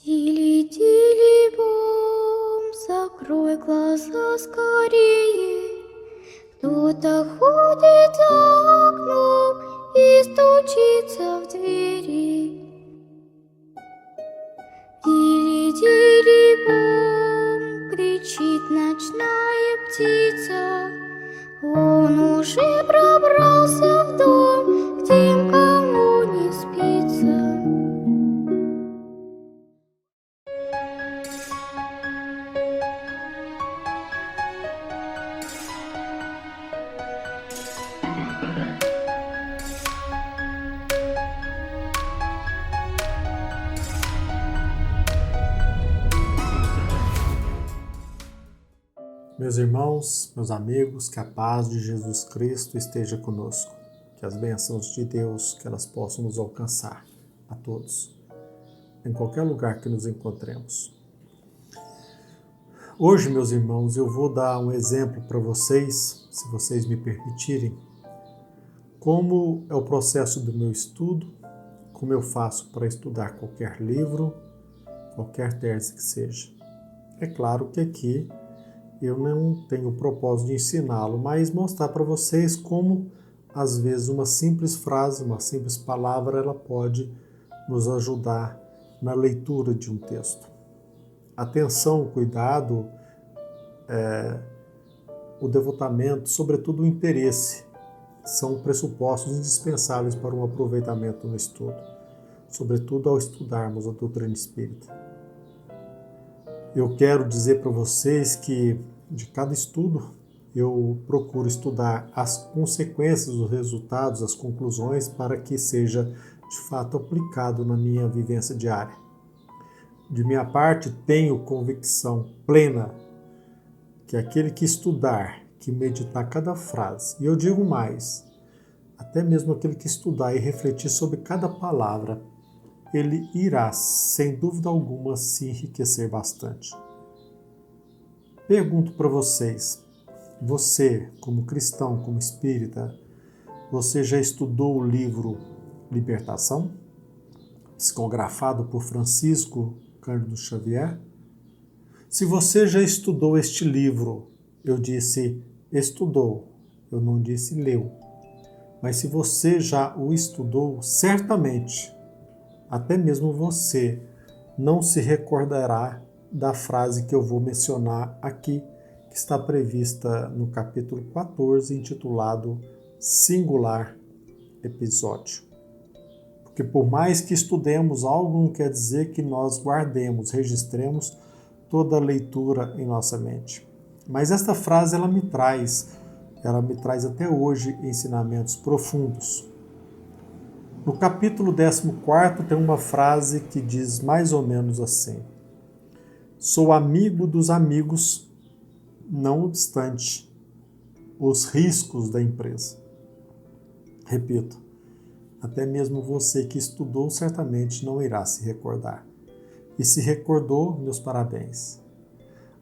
Тили-тили-бом, закрой глаза скорее. Кто-то ходит за окном и стучится в двери. Тили-тили-бом, кричит ночная птица. Он уже пробрался в дом, к тем, кому не спится. Meus irmãos, meus amigos, que a paz de Jesus Cristo esteja conosco. Que as bênçãos de Deus, que elas possam nos alcançar a todos, em qualquer lugar que nos encontremos. Hoje, meus irmãos, eu vou dar um exemplo para vocês, se vocês me permitirem, como é o processo do meu estudo, como eu faço para estudar qualquer livro, qualquer tese que seja. É claro que aqui eu não tenho o propósito de ensiná-lo, mas mostrar para vocês como, às vezes, uma simples frase, uma simples palavra, ela pode nos ajudar na leitura de um texto. Atenção, cuidado, o devotamento, sobretudo o interesse, são pressupostos indispensáveis para um aproveitamento no estudo, sobretudo ao estudarmos a doutrina espírita. Eu quero dizer para vocês que, de cada estudo, eu procuro estudar as consequências, os resultados, as conclusões, para que seja, de fato, aplicado na minha vivência diária. De minha parte, tenho convicção plena que aquele que estudar, que meditar cada frase, e eu digo mais, até mesmo aquele que estudar e refletir sobre cada palavra, ele irá, sem dúvida alguma, se enriquecer bastante. Pergunto para vocês, você, como cristão, como espírita, você já estudou o livro Libertação, psicografado por Francisco Cândido Xavier? Se você já estudou este livro, eu disse estudou, eu não disse leu. Mas se você já o estudou, certamente, até mesmo você não se recordará da frase que eu vou mencionar aqui, que está prevista no capítulo 14, intitulado Singular Episódio. Porque por mais que estudemos, algo não quer dizer que nós guardemos, registremos toda a leitura em nossa mente. Mas esta frase, ela me traz até hoje ensinamentos profundos. No capítulo 14 tem uma frase que diz mais ou menos assim: sou amigo dos amigos, não obstante os riscos da empresa. Repito, até mesmo você que estudou certamente não irá se recordar. E se recordou, meus parabéns.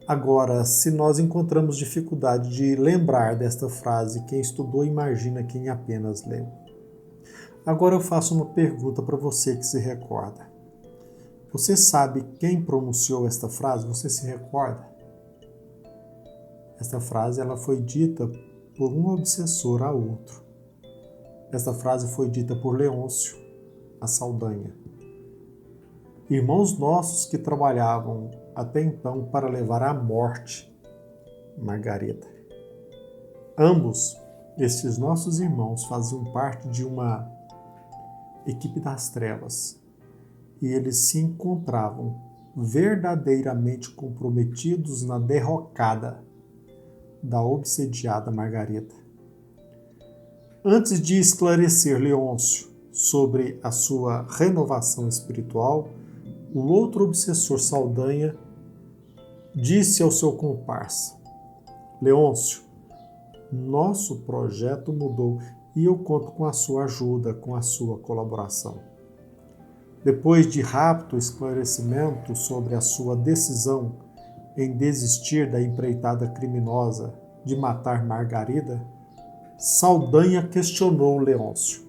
Agora, se nós encontramos dificuldade de lembrar desta frase, quem estudou imagina quem apenas leu. Agora eu faço uma pergunta para você que se recorda. Você sabe quem pronunciou esta frase? Você se recorda? Esta frase ela foi dita por um obsessor a outro. Esta frase foi dita por Leôncio, a Saldanha. Irmãos nossos que trabalhavam até então para levar à morte Margarida. Ambos, estes nossos irmãos, faziam parte de uma equipe das trevas e eles se encontravam verdadeiramente comprometidos na derrocada da obsediada Margarida. Antes de esclarecer Leôncio sobre a sua renovação espiritual, o outro obsessor Saldanha disse ao seu comparsa: Leôncio, nosso projeto mudou e eu conto com a sua ajuda, com a sua colaboração. Depois de rápido esclarecimento sobre a sua decisão em desistir da empreitada criminosa de matar Margarida, Saldanha questionou Leôncio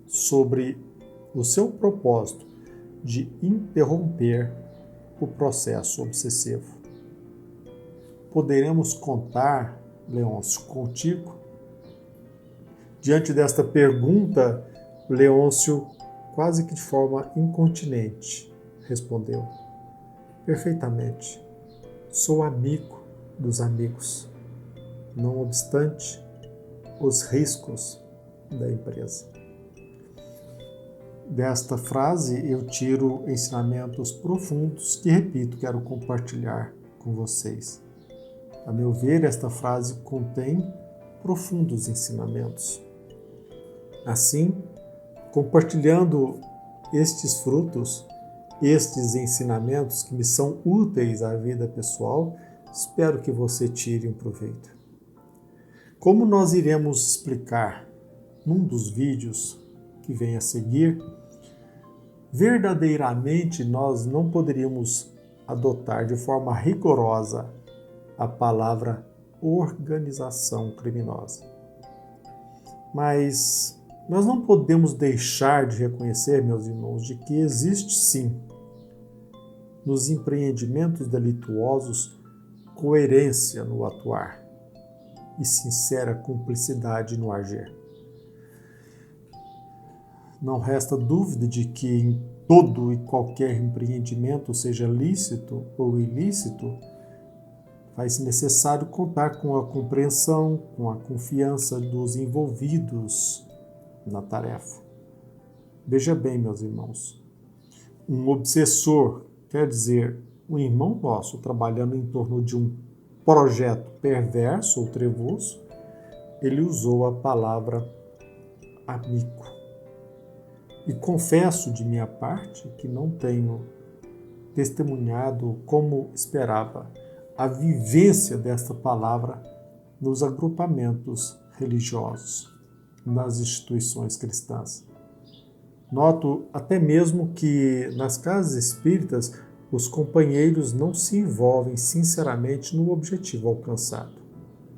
sobre o seu propósito de interromper o processo obsessivo. Poderemos contar, Leôncio, contigo? Diante desta pergunta, Leôncio, quase que de forma incontinente, respondeu: perfeitamente. Sou amigo dos amigos, não obstante os riscos da empresa. Desta frase eu tiro ensinamentos profundos que, repito, quero compartilhar com vocês. A meu ver, esta frase contém profundos ensinamentos. Assim, compartilhando estes frutos, estes ensinamentos que me são úteis à vida pessoal, espero que você tire um proveito. Como nós iremos explicar num dos vídeos que vem a seguir, verdadeiramente nós não poderíamos adotar de forma rigorosa a palavra organização criminosa. Mas nós não podemos deixar de reconhecer, meus irmãos, de que existe sim, nos empreendimentos delituosos, coerência no atuar e sincera cumplicidade no agir. Não resta dúvida de que em todo e qualquer empreendimento, seja lícito ou ilícito, faz-se necessário contar com a compreensão, com a confiança dos envolvidos na tarefa. Veja bem, meus irmãos, um obsessor, quer dizer, um irmão nosso trabalhando em torno de um projeto perverso ou trevoso, ele usou a palavra amigo. E confesso de minha parte que não tenho testemunhado como esperava a vivência desta palavra nos agrupamentos religiosos, nas instituições cristãs. Noto até mesmo que nas casas espíritas os companheiros não se envolvem sinceramente no objetivo alcançado,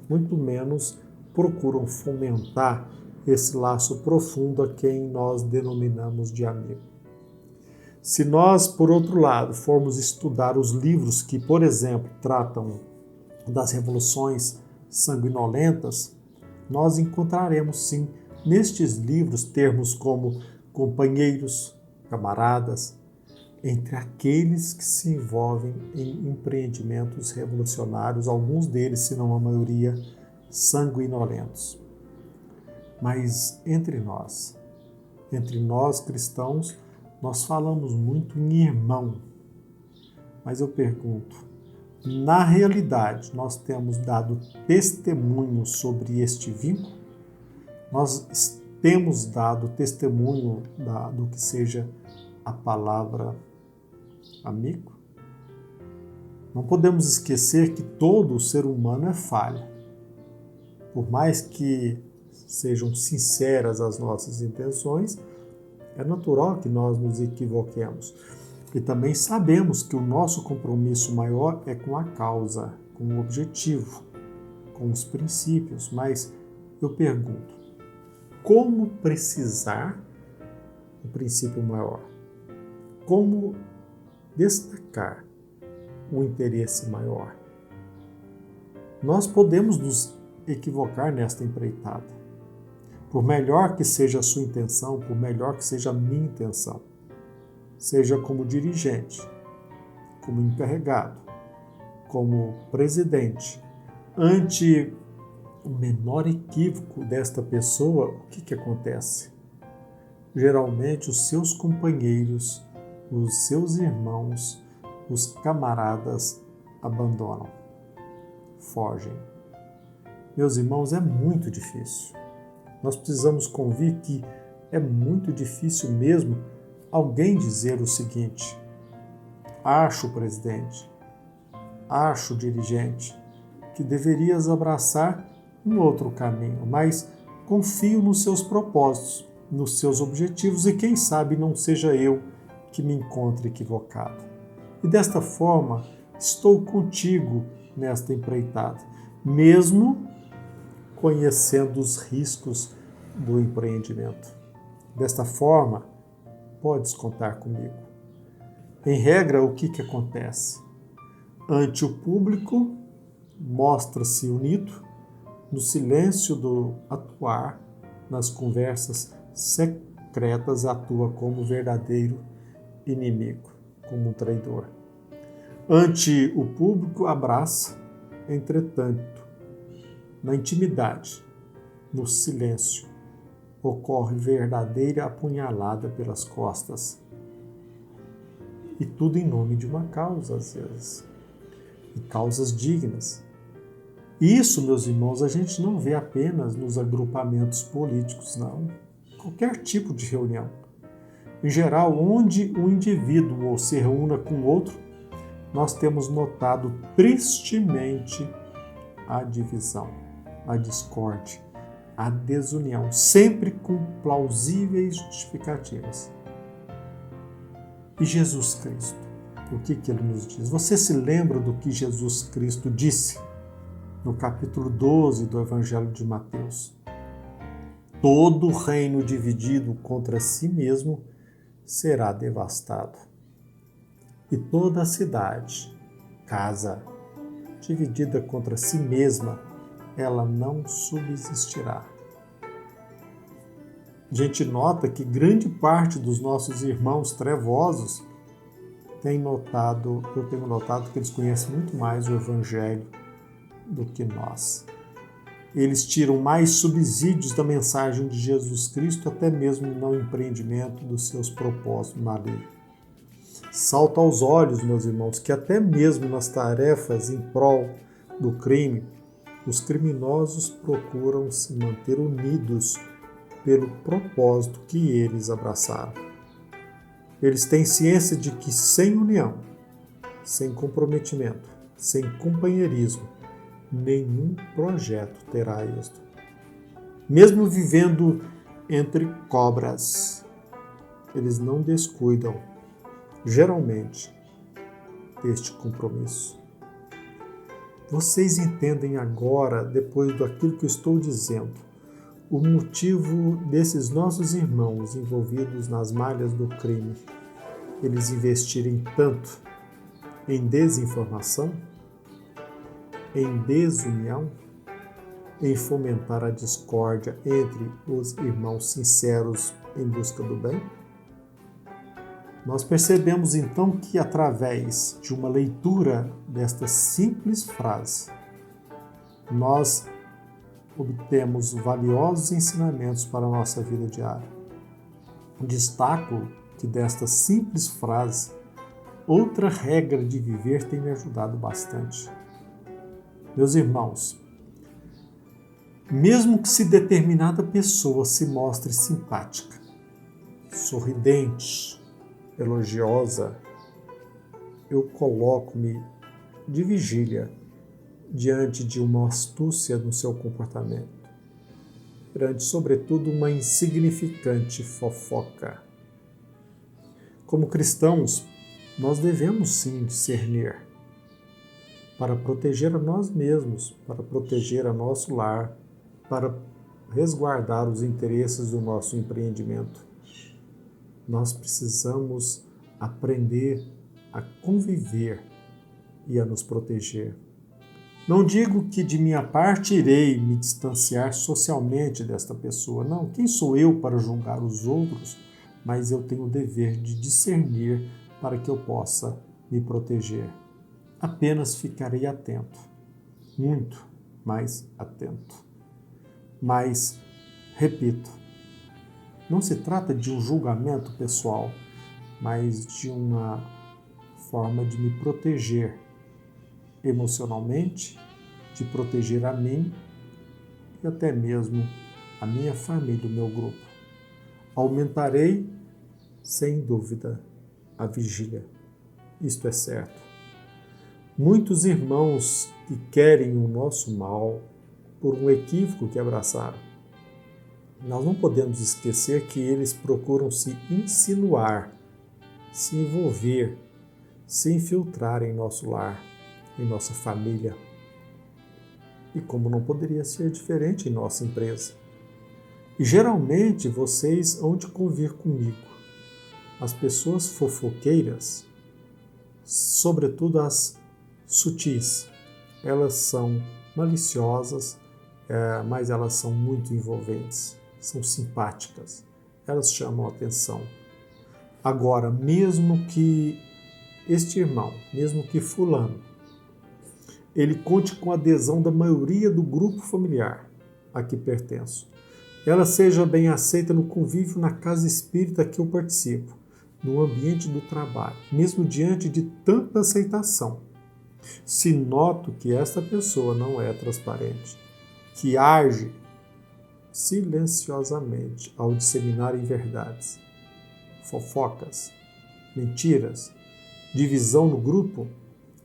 muito menos procuram fomentar esse laço profundo a quem nós denominamos de amigo. Se nós, por outro lado, formos estudar os livros que, por exemplo, tratam das revoluções sanguinolentas, nós encontraremos sim nestes livros termos como companheiros, camaradas, entre aqueles que se envolvem em empreendimentos revolucionários, alguns deles, se não a maioria, sanguinolentos. Mas entre nós cristãos, nós falamos muito em irmão. Mas eu pergunto, na realidade, nós temos dado testemunho sobre este vínculo? Nós temos dado testemunho do que seja a palavra amigo? Não podemos esquecer que todo ser humano é falha. Por mais que sejam sinceras as nossas intenções, é natural que nós nos equivoquemos. E também sabemos que o nosso compromisso maior é com a causa, com o objetivo, com os princípios. Mas eu pergunto, como precisar o princípio maior? Como destacar o interesse maior? Nós podemos nos equivocar nesta empreitada. Por melhor que seja a sua intenção, por melhor que seja a minha intenção, seja como dirigente, como encarregado, como presidente, ante o menor equívoco desta pessoa, o que acontece? Geralmente os seus companheiros, os seus irmãos, os camaradas abandonam, fogem. Meus irmãos, é muito difícil. Nós precisamos convir que é muito difícil mesmo alguém dizer o seguinte: acho, presidente, acho, dirigente, que deverias abraçar um outro caminho, mas confio nos seus propósitos, nos seus objetivos e quem sabe não seja eu que me encontre equivocado. E desta forma, estou contigo nesta empreitada, mesmo conhecendo os riscos do empreendimento. Desta forma, podes contar comigo. Em regra, o que acontece? Ante o público, mostra-se unido, no silêncio do atuar, nas conversas secretas, atua como verdadeiro inimigo, como um traidor. Ante o público, abraça, entretanto, na intimidade, no silêncio, ocorre verdadeira apunhalada pelas costas. E tudo em nome de uma causa, às vezes, e causas dignas. Isso, meus irmãos, a gente não vê apenas nos agrupamentos políticos, não. Qualquer tipo de reunião. Em geral, onde um indivíduo se reúna com outro, nós temos notado tristemente a divisão, a discórdia, a desunião, sempre com plausíveis justificativas. E Jesus Cristo, o que ele nos diz? Você se lembra do que Jesus Cristo disse no capítulo 12 do Evangelho de Mateus? Todo reino dividido contra si mesmo será devastado. E toda cidade, casa, dividida contra si mesma, ela não subsistirá. A gente nota que grande parte dos nossos irmãos trevosos eu tenho notado que eles conhecem muito mais o Evangelho do que nós. Eles tiram mais subsídios da mensagem de Jesus Cristo, até mesmo no empreendimento dos seus propósitos malignos. Salta aos olhos, meus irmãos, que até mesmo nas tarefas em prol do crime, os criminosos procuram se manter unidos pelo propósito que eles abraçaram. Eles têm ciência de que sem união, sem comprometimento, sem companheirismo, nenhum projeto terá êxito. Mesmo vivendo entre cobras, eles não descuidam, geralmente, deste compromisso. Vocês entendem agora, depois daquilo que eu estou dizendo, o motivo desses nossos irmãos envolvidos nas malhas do crime, eles investirem tanto em desinformação, em desunião, em fomentar a discórdia entre os irmãos sinceros em busca do bem? Nós percebemos então que através de uma leitura desta simples frase, nós obtemos valiosos ensinamentos para a nossa vida diária. Destaco que desta simples frase, outra regra de viver tem me ajudado bastante. Meus irmãos, mesmo que se determinada pessoa se mostre simpática, sorridente, elogiosa, eu coloco-me de vigília diante de uma astúcia no seu comportamento, perante, sobretudo, uma insignificante fofoca. Como cristãos, nós devemos sim discernir para proteger a nós mesmos, para proteger a nosso lar, para resguardar os interesses do nosso empreendimento. Nós precisamos aprender a conviver e a nos proteger. Não digo que de minha parte irei me distanciar socialmente desta pessoa. Não, quem sou eu para julgar os outros? Mas eu tenho o dever de discernir para que eu possa me proteger. Apenas ficarei atento, muito mais atento. Mas, repito, não se trata de um julgamento pessoal, mas de uma forma de me proteger emocionalmente, de proteger a mim e até mesmo a minha família, o meu grupo. Aumentarei, sem dúvida, a vigília. Isto é certo. Muitos irmãos que querem o nosso mal por um equívoco que abraçaram. Nós não podemos esquecer que eles procuram se insinuar, se envolver, se infiltrar em nosso lar, em nossa família. E como não poderia ser diferente em nossa empresa. E geralmente vocês hão de convir comigo. As pessoas fofoqueiras, sobretudo as sutis. Elas são maliciosas, mas elas são muito envolventes, são simpáticas, elas chamam a atenção. Agora, mesmo que este irmão, mesmo que fulano, ele conte com a adesão da maioria do grupo familiar a que pertenço, ela seja bem aceita no convívio na casa espírita que eu participo, no ambiente do trabalho, mesmo diante de tanta aceitação, se noto que esta pessoa não é transparente, que age silenciosamente ao disseminar inverdades, fofocas, mentiras, divisão no grupo,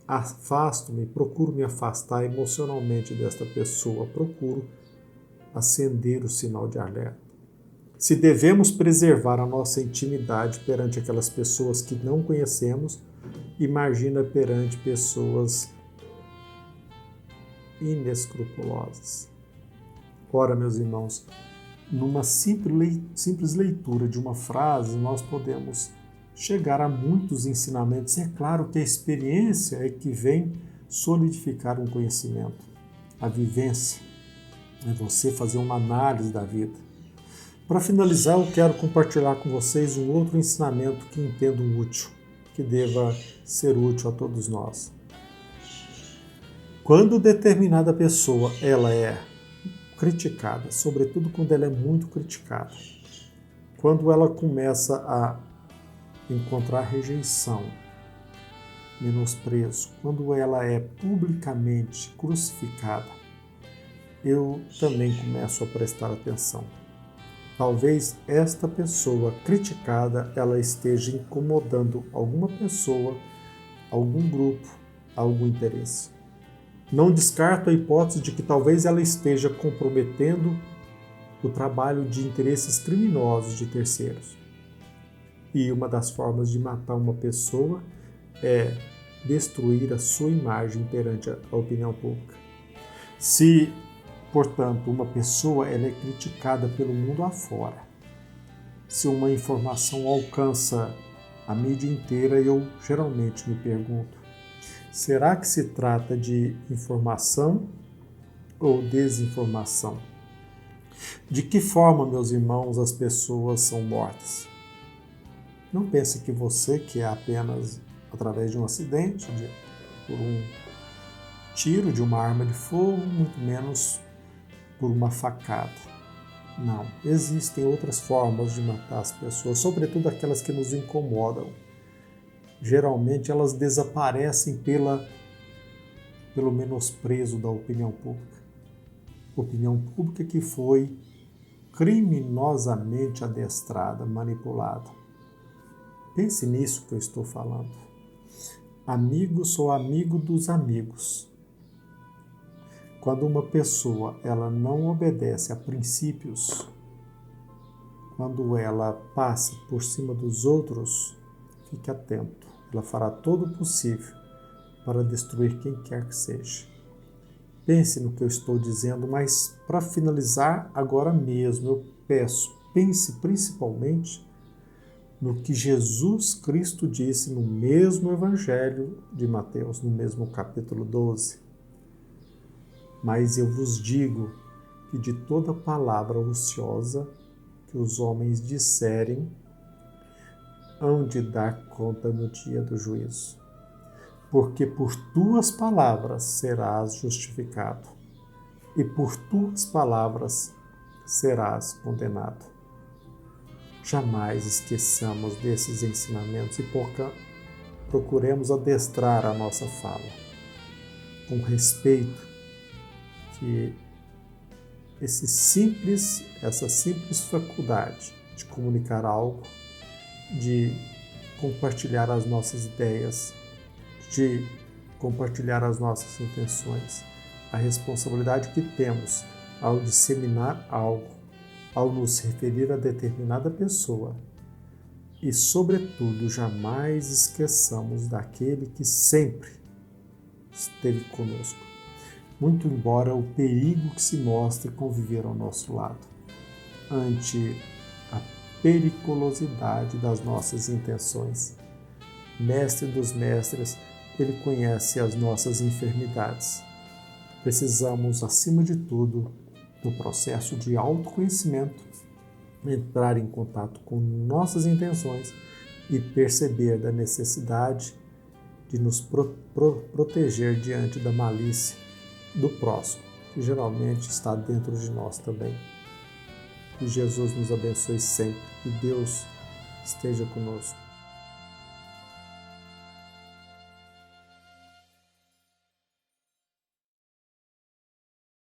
afasto-me, procuro me afastar emocionalmente desta pessoa, procuro acender o sinal de alerta. Se devemos preservar a nossa intimidade perante aquelas pessoas que não conhecemos, imagina perante pessoas inescrupulosas. Ora, meus irmãos, numa simples leitura de uma frase, nós podemos chegar a muitos ensinamentos. É claro que a experiência é que vem solidificar um conhecimento. A vivência é você fazer uma análise da vida. Para finalizar, eu quero compartilhar com vocês um outro ensinamento que entendo útil, que deva ser útil a todos nós. Quando determinada pessoa ela é criticada, sobretudo quando ela é muito criticada, quando ela começa a encontrar rejeição, menosprezo, quando ela é publicamente crucificada, eu também começo a prestar atenção. Talvez esta pessoa criticada ela esteja incomodando alguma pessoa, algum grupo, algum interesse. Não descarto a hipótese de que talvez ela esteja comprometendo o trabalho de interesses criminosos de terceiros. E uma das formas de matar uma pessoa é destruir a sua imagem perante a opinião pública. Se, portanto, uma pessoa ela é criticada pelo mundo afora, se uma informação alcança a mídia inteira, eu geralmente me pergunto, será que se trata de informação ou desinformação? De que forma, meus irmãos, as pessoas são mortas? Não pense que você, que é apenas através de um acidente, por um tiro de uma arma de fogo, muito menos por uma facada. Não, existem outras formas de matar as pessoas, sobretudo aquelas que nos incomodam. Geralmente elas desaparecem pelo menosprezo da opinião pública. Opinião pública que foi criminosamente adestrada, manipulada. Pense nisso que eu estou falando. Amigo, sou amigo dos amigos. Quando uma pessoa ela não obedece a princípios, quando ela passa por cima dos outros, fique atento. Ela fará todo o possível para destruir quem quer que seja. Pense no que eu estou dizendo, mas para finalizar agora mesmo, eu peço, pense principalmente no que Jesus Cristo disse no mesmo Evangelho de Mateus, no mesmo capítulo 12. Mas eu vos digo que de toda palavra ociosa que os homens disserem, hão de dar conta no dia do juízo. Porque por tuas palavras serás justificado, e por tuas palavras serás condenado. Jamais esqueçamos desses ensinamentos e procuremos adestrar a nossa fala com respeito, que essa simples faculdade de comunicar algo, de compartilhar as nossas ideias, de compartilhar as nossas intenções, a responsabilidade que temos ao disseminar algo, ao nos referir a determinada pessoa e, sobretudo, jamais esqueçamos daquele que sempre esteve conosco, muito embora o perigo que se mostre conviver ao nosso lado, ante a periculosidade das nossas intenções. Mestre dos mestres, Ele conhece as nossas enfermidades. Precisamos, acima de tudo, no processo de autoconhecimento, entrar em contato com nossas intenções e perceber da necessidade de nos proteger diante da malícia do próximo, que geralmente está dentro de nós também. Que Jesus nos abençoe sempre e Deus esteja conosco.